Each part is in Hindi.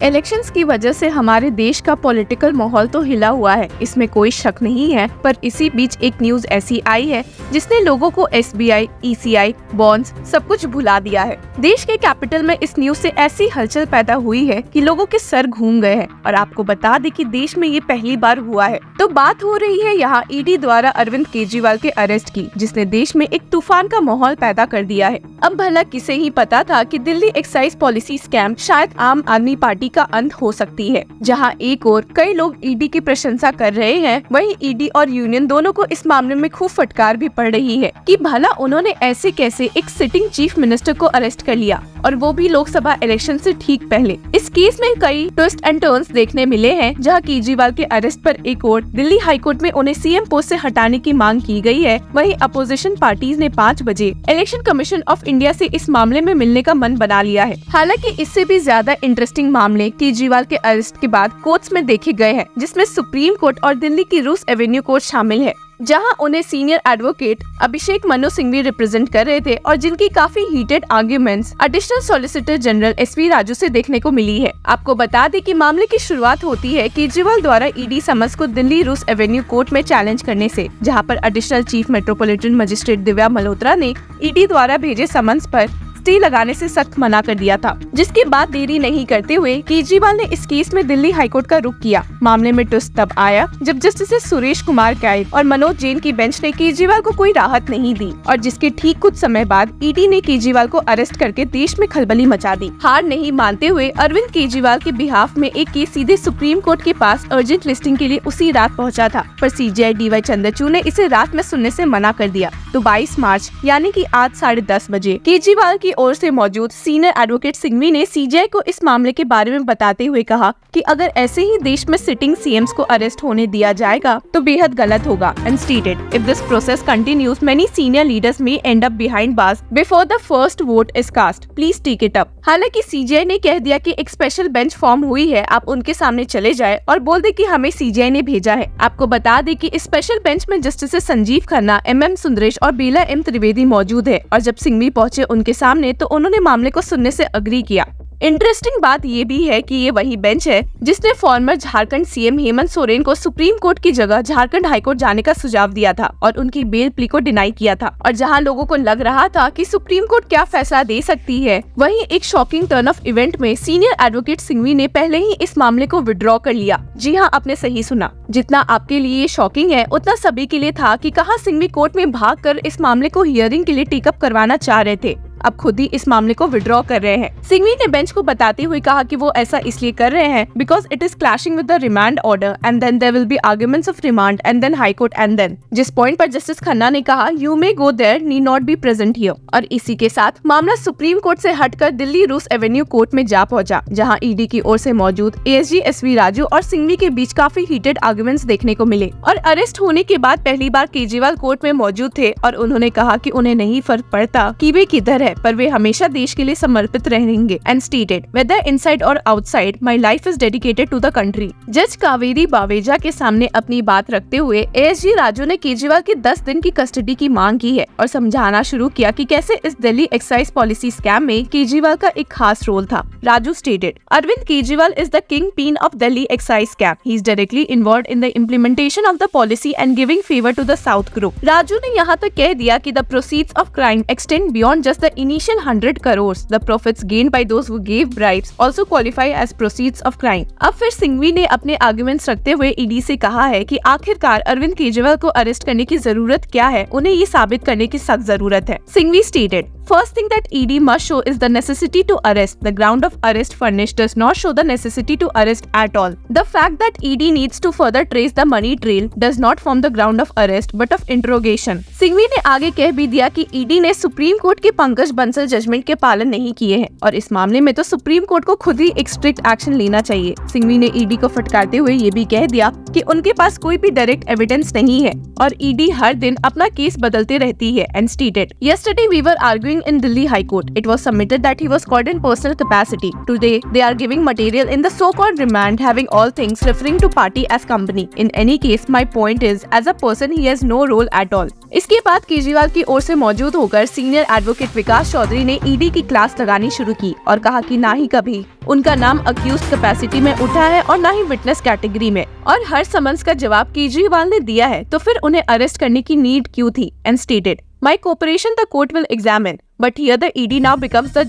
इलेक्शंस की वजह से हमारे देश का पॉलिटिकल माहौल तो हिला हुआ है, इसमें कोई शक नहीं है। पर इसी बीच एक न्यूज ऐसी आई है जिसने लोगों को एसबीआई, ईसीआई, बॉन्ड्स सब कुछ भुला दिया है। देश के कैपिटल में इस न्यूज से ऐसी हलचल पैदा हुई है कि लोगों के सर घूम गए हैं। और आपको बता दें कि देश में ये पहली बार हुआ है। तो बात हो रही है यहाँ ईडी द्वारा अरविंद केजरीवाल के अरेस्ट की, जिसने देश में एक तूफान का माहौल पैदा कर दिया है। अब भला किसे ही पता था कि दिल्ली एक्साइज पॉलिसी स्कैम शायद आम आदमी पार्टी का अंत हो सकती है। जहां एक और कई लोग ईडी की प्रशंसा कर रहे हैं, वहीं ईडी और यूनियन दोनों को इस मामले में खूब फटकार भी पड़ रही है कि भला उन्होंने ऐसे कैसे एक सिटिंग चीफ मिनिस्टर को अरेस्ट कर लिया, और वो भी लोकसभा इलेक्शन से ठीक पहले। इस केस में कई ट्विस्ट एंड टर्न्स देखने मिले हैं, जहां केजरीवाल के अरेस्ट पर एक और दिल्ली हाईकोर्ट में उन्हें सीएम पोस्ट से हटाने की मांग की गई है। वहीं अपोजिशन पार्टीज ने 5 बजे इलेक्शन कमीशन ऑफ इंडिया से इस मामले में मिलने का मन बना लिया है। हालांकि इससे भी ज्यादा इंटरेस्टिंग मामले केजरीवाल के अरेस्ट के बाद कोर्ट्स में देखे गए हैं, जिसमें सुप्रीम कोर्ट और दिल्ली की रूस एवेन्यू कोर्ट शामिल है, जहां उन्हें senior advocate Abhishek Manu Singhvi represent कर रहे थे और जिनकी काफी heated arguments additional solicitor general SV Raju से देखने को मिली है। आपको बता दें कि मामले की शुरुआत होती है केजरीवाल द्वारा ईडी समन्स को दिल्ली रूस एवेन्यू कोर्ट में चैलेंज करने से, जहां पर additional chief metropolitan magistrate Divya Malhotra ने ईडी द्वारा भेजे समन्स पर स्टे लगाने से सख्त मना कर दिया था। जिसके बाद देरी नहीं करते हुए केजरीवाल ने इस केस में दिल्ली हाईकोर्ट का रुख किया। मामले में ट्विस्ट तब आया जब जस्टिस सुरेश कुमार कैल और मनोज जैन की बेंच ने केजरीवाल को कोई राहत नहीं दी, और जिसके ठीक कुछ समय बाद ईडी ने केजरीवाल को अरेस्ट करके देश में खलबली मचा दी। हार नहीं मानते हुए अरविंद केजरीवाल के बिहाफ में एक केस सीधे सुप्रीम कोर्ट के पास अर्जेंट लिस्टिंग के लिए उसी रात पहुँचा था, पर सीजेआई डीवाई चंद्रचूड़ ने इसे रात में सुनने से मना कर दिया। तो 22 मार्च यानी कि आज 10:30 बजे केजरीवाल की ओर से मौजूद सीनियर एडवोकेट सिंघवी ने सीजेआई को इस मामले के बारे में बताते हुए कहा कि अगर ऐसे ही देश में सिटिंग सीएम्स को अरेस्ट होने दिया जाएगा तो बेहद गलत होगा, and stated if this process continues many senior leaders may end up behind bars before the first vote is cast, please take it up. हालांकि सीजेआई ने कह दिया कि एक स्पेशल बेंच फॉर्म हुई है, आप उनके सामने चले जाए और बोल दे कि हमें सीजेआई ने भेजा है। आपको बता दे कि इस स्पेशल बेंच में जस्टिस संजीव खन्ना, एम सुंदरेश और बेला एम त्रिवेदी मौजूद है, और जब सिंघवी पहुंचे उनके सामने तो उन्होंने मामले को सुनने से अग्री किया। इंटरेस्टिंग बात ये भी है कि ये वही बेंच है जिसने फॉर्मर झारखंड सीएम हेमंत सोरेन को सुप्रीम कोर्ट की जगह झारखंड हाईकोर्ट जाने का सुझाव दिया था और उनकी बेल प्ली को डिनाई किया था। और जहां लोगों को लग रहा था कि सुप्रीम कोर्ट क्या फैसला दे सकती है, वहीं एक शॉकिंग टर्न ऑफ इवेंट में सीनियर एडवोकेट सिंघवी ने पहले ही इस मामले को विड्रॉ कर लिया। जी हाँ, आपने सही सुना। जितना आपके लिए शॉकिंग है उतना सभी के लिए था कि कहाँ सिंघवी कोर्ट में भागकर इस मामले को हियरिंग के लिए टेकअप करवाना चाह रहे थे। अब खुद ही इस मामले को विड्रॉ कर रहे हैं। सिंघवी ने बेंच को बताते हुए कहा कि वो ऐसा इसलिए कर रहे हैं because it is clashing with the remand order and then there will be arguments of remand and then high court and then, जिस पॉइंट पर जस्टिस खन्ना ने कहा you may go there, need not be present here. और इसी के साथ मामला सुप्रीम कोर्ट से हटकर दिल्ली रूस एवेन्यू कोर्ट में जा पहुंचा, जहां ईडी की ओर से मौजूद एएसजी एसवी राजू और सिंघवी के बीच काफी हीटेड आर्गुमेंट्स देखने को मिले। और अरेस्ट होने के बाद पहली बार केजरीवाल कोर्ट में मौजूद थे और उन्होंने कहा कि उन्हें नहीं फर्क पड़ता कि वे किधर है, पर वे हमेशा देश के लिए समर्पित रहेंगे, and stated whether inside or outside my life is dedicated to the country. जज कावेरी बावेजा के सामने अपनी बात रखते हुए एएसजी राजू ने केजरीवाल की 10 दिन की कस्टडी की मांग की है और समझाना शुरू किया कि कैसे इस दिल्ली एक्साइज पॉलिसी स्कैम में केजरीवाल का एक खास रोल था। Raju stated Arvind Kejriwal is the kingpin of Delhi excise scam, he is directly involved in the implementation of the policy and giving favour to the south group. Raju ने यहाँ तक कह दिया कि the proceeds of crime extend beyond just the initial 100 crores. The profits gained by those who gave bribes also qualify as proceeds of crime. अब फिर सिंघवी ने अपने आर्गुमेंट्स रखते हुए ईडी से कहा है कि आखिरकार अरविंद केजरीवाल को अरेस्ट करने की जरूरत क्या है, उन्हें ये साबित करने की सख्त जरूरत है। Singhvi stated First thing that ED must show is the necessity to arrest. The ground of arrest furnished does not show the necessity to arrest at all. The fact that ED needs to further trace the money trail does not form the ground of arrest but of interrogation. Singhvi ने आगे कह भी दिया कि ED ने सुप्रीम कोर्ट के पंकज बंसल जजमेंट के पालन नहीं किए हैं और इस मामले में तो सुप्रीम कोर्ट को खुद ही एक स्ट्रिक्ट एक्शन लेना चाहिए। सिंघवी ने ED को फटकारते हुए ये भी कह दिया कि उनके पास कोई भी डायरेक्ट एविडेंस नहीं है और ईडी हर दिन अपना केस बदलते रहती है and stated, "Yesterday we were arguing in Delhi High Court. It was submitted that he was caught in personal capacity. Today they are giving material in the so-called remand having all things referring to party as company. In any case, my point is, as a person he has no role at all." इसके बाद केजरीवाल की ओर से मौजूद होकर सीनियर एडवोकेट विकास चौधरी ने ईडी की क्लास लगानी शुरू की और कहा कि ना ही कभी उनका नाम अक्यूज्ड कैपेसिटी में उठा है और ना ही विटनेस कैटेगरी में, और हर समन्स का जवाब केजरीवाल ने दिया है, तो फिर उन्हें अरेस्ट करने की नीड क्यों थी, and stated, "My cooperation the court will examine. But here the ED now becomes the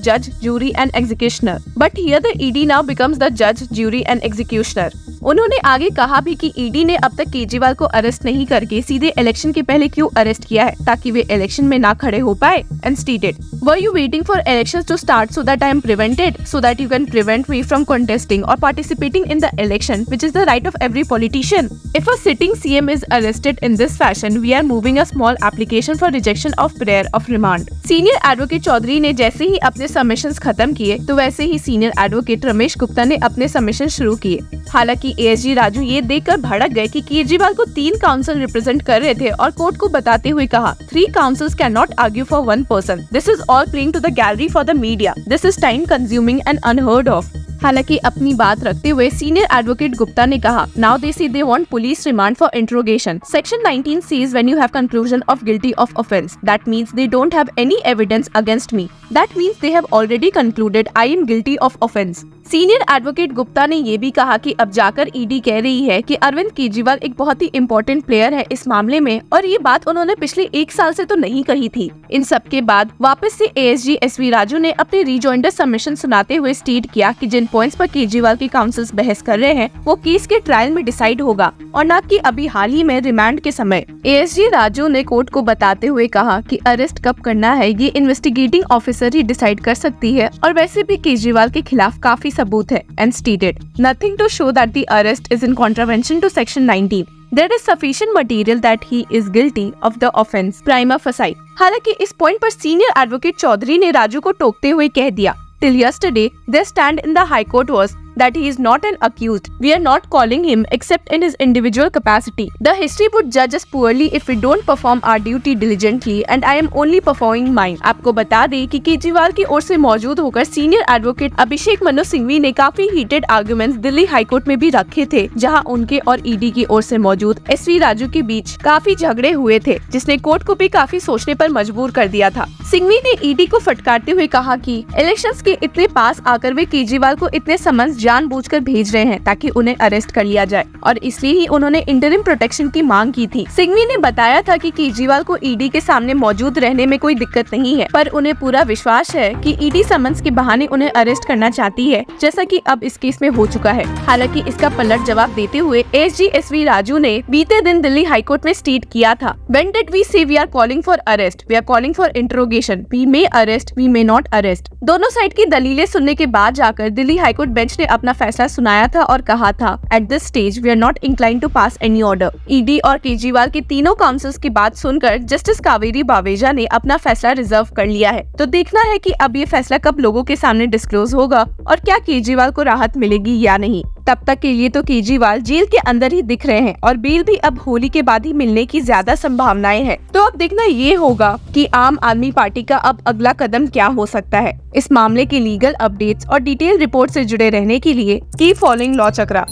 judge, jury and executioner. उन्होंने आगे कहा भी कि ईडी ने अब तक केजरीवाल को अरेस्ट नहीं करके सीधे इलेक्शन के पहले क्यों अरेस्ट किया है, ताकि वे इलेक्शन में ना खड़े हो पाए, and stated, "Were you waiting for elections to start so that I am prevented, so that you can prevent me from contesting or participating in the election, which is the right of every politician? If a sitting CM is arrested in this fashion, we are moving a small application for rejection of prayer of remand." Senior advocate Chaudhary ने जैसे ही अपने सबमिशंस खत्म किए तो वैसे ही सीनियर एडवोकेट रमेश गुप्ता ने अपने सबमिशन शुरू किए। हालांकि एएसजी राजू ये देखकर भड़क गए कि केजरीवाल को 3 काउंसिल रिप्रेजेंट कर रहे थे और कोर्ट को बताते हुए कहा, "3 counsels can not argue for 1 person. This is all playing to the gallery for the media. This is time consuming and unheard of." हालांकि अपनी बात रखते हुए सीनियर एडवोकेट गुप्ता ने कहा, "Now they say they want police remand for interrogation. Section 19 says when you have conclusion of guilty of offence, that means they don't have any evidence against me. That means they have already concluded I am guilty of offence." Senior advocate Gupta ने ये भी कहा कि अब जाकर ईडी कह रही है कि अरविंद केजरीवाल एक बहुत ही इम्पोर्टेंट प्लेयर है इस मामले में, और ये बात उन्होंने पिछले 1 साल से तो नहीं कही थी। इन सब के बाद वापस से एएसजी एसवी राजू ने अपने रिजॉइंडर सबमिशन सुनाते हुए स्टेट किया कि जिन पॉइंट्स पर केजरीवाल की काउंसिल्स बहस कर रहे हैं वो केस के ट्रायल में डिसाइड होगा और न कि अभी हाल ही में रिमांड के समय। एएसजी राजू ने कोर्ट को बताते हुए कहा कि अरेस्ट कब करना है ये इन्वेस्टिगेटिंग ऑफिसर ही डिसाइड कर सकती है, और वैसे भी केजरीवाल के खिलाफ काफी सबूत है, and stated, "Nothing to show that the arrest is in contravention to Section 19. There is sufficient material that he is guilty of the offence prima facie." हालांकि इस पॉइंट पर सीनियर एडवोकेट चौधरी ने राजू को टोकते हुए कह दिया, "Till yesterday, their stand in the High Court was that he is not an accused. We are not calling him except in his individual capacity. The history would judge us poorly if we don't perform our duty diligently, and I am only performing mine." आपको बता दें कि केजरीवाल की ओर से मौजूद होकर सीनियर एडवोकेट अभिषेक मनु सिंघवी ने काफी heated arguments Delhi high court में भी रखे थे, जहां उनके और ईडी की ओर से मौजूद एसवी राजू के बीच काफी झगड़े हुए थे, जिसने कोर्ट को भी काफी सोचने पर मजबूर कर दिया था। सिंघवी ने ईडी को फटकारते हुए कहा कि इलेक्शंस के इतने पास आकर वे केजरीवाल को इतने समन्स जानबूझकर भेज रहे हैं ताकि उन्हें अरेस्ट कर लिया जाए, और इसलिए ही उन्होंने इंटरिम प्रोटेक्शन की मांग की थी। सिंघवी ने बताया था कि केजरीवाल को ईडी के सामने मौजूद रहने में कोई दिक्कत नहीं है, पर उन्हें पूरा विश्वास है कि ईडी समन्स के बहाने उन्हें अरेस्ट करना चाहती है, जैसा कि अब इस केस में हो चुका है। हालांकि इसका पलट जवाब देते हुए एसजी एसवी राजू ने बीते दिन दिल्ली हाईकोर्ट में स्टेट किया था, "When did we say we are calling for arrest? We are calling for interrogation. We may arrest, we may not arrest." दोनों साइड की दलीलें सुनने के बाद जाकर दिल्ली हाईकोर्ट बेंच ने अपना फैसला सुनाया था और कहा था, "At this stage we are not inclined to pass any order." ED और केजरीवाल के तीनों काउंसिल्स की बात सुनकर जस्टिस कावेरी बावेजा ने अपना फैसला रिजर्व कर लिया है। तो देखना है कि अब ये फैसला कब लोगों के सामने डिस्क्लोज होगा और क्या केजरीवाल को राहत मिलेगी या नहीं। तब तक के लिए तो केजरीवाल जेल के अंदर ही दिख रहे हैं और बेल भी अब होली के बाद ही मिलने की ज्यादा संभावनाएं हैं। तो अब देखना ये होगा कि आम आदमी पार्टी का अब अगला कदम क्या हो सकता है। इस मामले के लीगल अपडेट्स और डिटेल रिपोर्ट से जुड़े रहने के लिए कीप फॉलोइंग लॉ चक्रा।